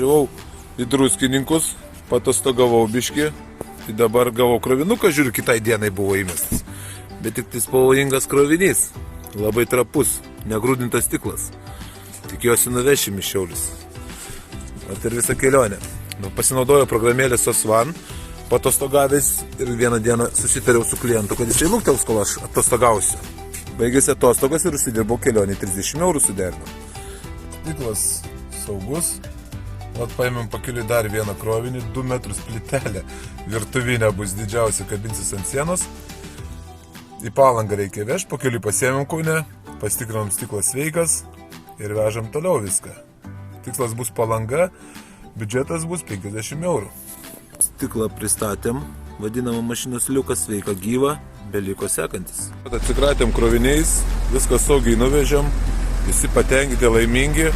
Važiavau į Druskininkus, patostogavau biškį. Tai dabar gavau krovinuką, žiūriu, kitai dienai buvo įmestas. Bet tik tai pavojingas krovinys. Labai trapus, negrūdintas stiklas. Tikiuosi nuvešim iš Šiaulius. Vat ir visą kelionę. Pasinaudojo programėlę SOS1, patostogavęs ir vieną dieną susitariau su klientu, kad jisai luktels, kol aš atostogausiu. Baigėsi atostogas ir užsidirbau kelionį 30 eurų suderinau. Stiklas saugus. Vat paėmėm pakeliui dar vieną krovinį, 2 metrus plytelę. Virtuvinė bus didžiausia, kabinsis ant sienos. Į Palangą reikia vežti, pakeliui pasiėmėm Kaune, pasitikrinom stiklas sveikas ir vežam toliau viską. Tikslas bus Palanga, biudžetas bus 50 eurų. Stiklą pristatėm, vadinamą mašinos liukas sveika gyva, beliko sekantis. Atsikratėm kroviniais, viską saugiai nuvežėm, visi patenkinti, laimingi.